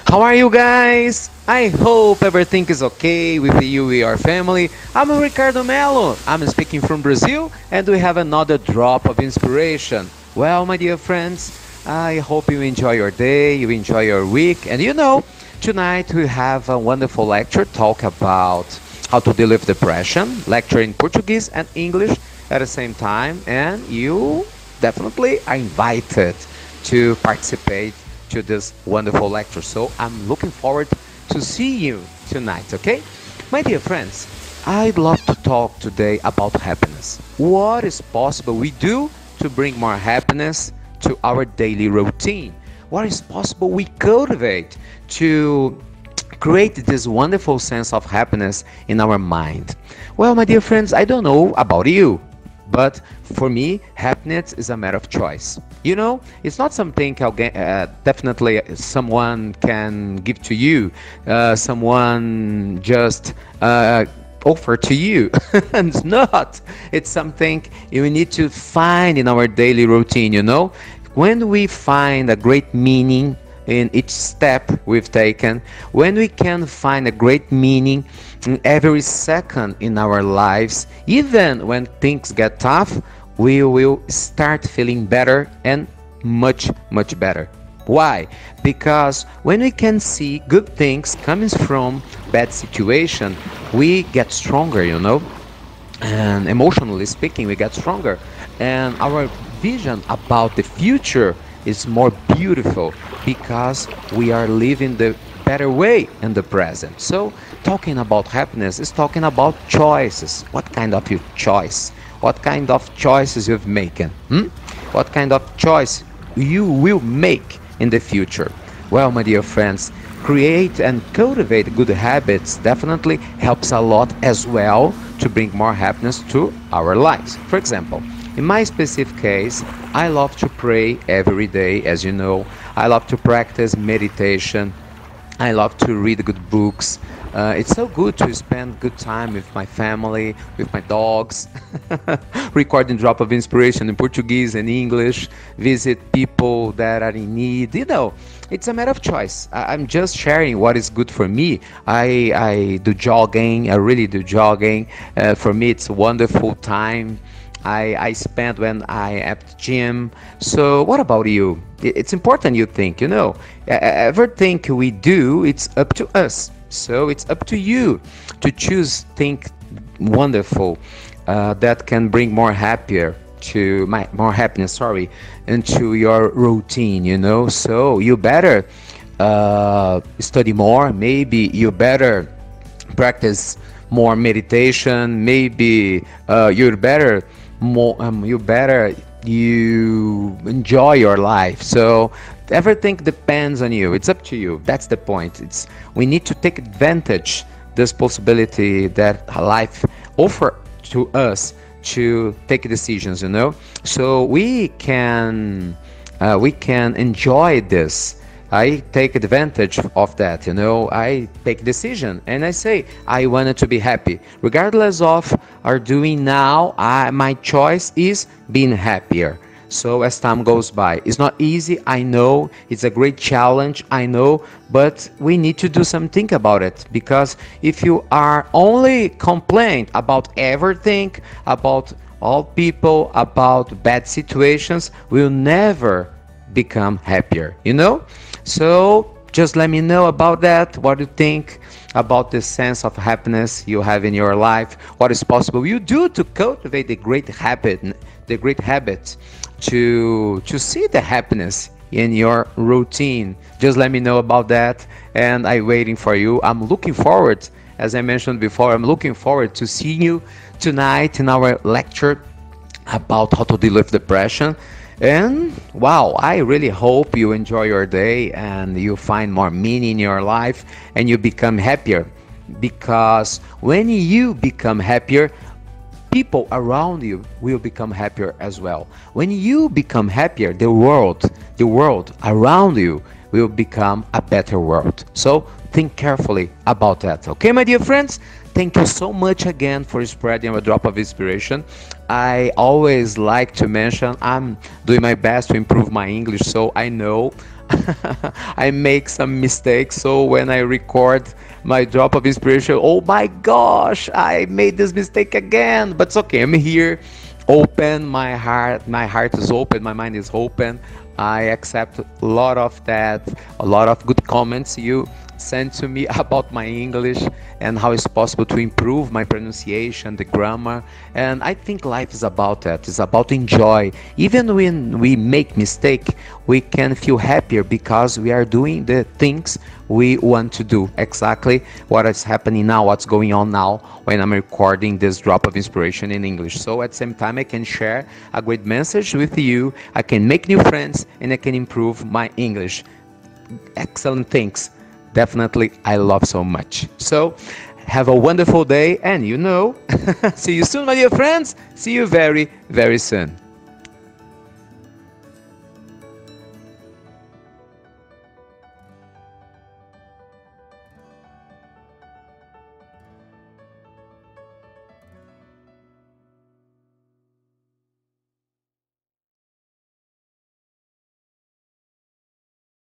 How are you guys? I hope everything is okay with you and your family. I'm Ricardo Melo. I'm speaking from Brazil and we have another drop of inspiration. Well, my dear friends, I hope you enjoy your day, you enjoy your week, and tonight we have a wonderful lecture talk about how to deal with depression, lecture in Portuguese and English at the same time, and you definitely are invited to participate to this wonderful lecture. So I'm looking forward to see you tonight, okay? My dear friends, I'd love to talk today about happiness. What is possible we do to bring more happiness to our daily routine? What is possible we cultivate to create this wonderful sense of happiness in our mind? Well, my dear friends, I don't know about you, but for me, happiness is a matter of choice. It's not something definitely someone can give to you, someone just offer to you. It's not. It's something you need to find in our daily routine. When we find a great meaning in each step we've taken, when we can find a great meaning in every second in our lives, even when things get tough, we will start feeling better and much, much better. Why? Because when we can see good things coming from bad situation, we get stronger. And emotionally speaking, we get stronger, and our vision about the future is more beautiful because we are living the better way in the present. So talking about happiness is talking about choices. What kind of your choice? What kind of choices you've making? What kind of choice you will make in the future? Well, my dear friends, create and cultivate good habits definitely helps a lot as well to bring more happiness to our lives. For example, in my specific case, I love to pray every day, as you know. I love to practice meditation. I love to read good books. It's so good to spend good time with my family, with my dogs, recording drop of inspiration in Portuguese and English, visit people that are in need. It's a matter of choice. I'm just sharing what is good for me. I do jogging. I really do jogging. For me, it's a wonderful time. I spend when I at the gym. So what about you? It's important you think, everything we do, it's up to us. So it's up to you to choose think wonderful that can bring more more happiness, into your routine. So you better study more. Maybe you better practice more meditation. Maybe you enjoy your life. So everything depends on you. It's up to you. That's the point. We need to take advantage this possibility that life offer to us to take decisions. So we can enjoy this. I take advantage of that. I take decision and I say I wanted to be happy regardless of are doing now. My choice is being happier. So as time goes by, it's not easy, I know. It's a great challenge, I know. But we need to do something about it, because if you are only complain about everything, about all people, about bad situations, we'll never become happier. So just let me know about that. What do you think about the sense of happiness you have in your life? What is possible you do to cultivate the great habit to see the happiness in your routine? Just let me know about that, and I'm waiting for you. I'm looking forward, as I mentioned before, I'm looking forward to seeing you tonight in our lecture about how to deal with depression. And wow, I really hope you enjoy your day and you find more meaning in your life and you become happier. Because when you become happier, people around you will become happier as well. When you become happier, the world around you will become a better world. So think carefully about that. Okay, my dear friends? Thank you so much again for spreading a drop of inspiration. I always like to mention I'm doing my best to improve my English, so I know I make some mistakes. So when I record my drop of inspiration, oh my gosh, I made this mistake again. But it's okay, I'm here, open, my heart is open, my mind is open. I accept a lot of that, a lot of good comments you sent to me about my English and how it's possible to improve my pronunciation, the grammar. And I think life is about that. It's about enjoy. Even when we make mistake, we can feel happier because we are doing the things we want to do. Exactly what is happening now, what's going on now when I'm recording this drop of inspiration in English. So at the same time, I can share a great message with you. I can make new friends and I can improve my English. Excellent things. Definitely, I love so much. So, have a wonderful day, and see you soon, my dear friends. See you very, very soon.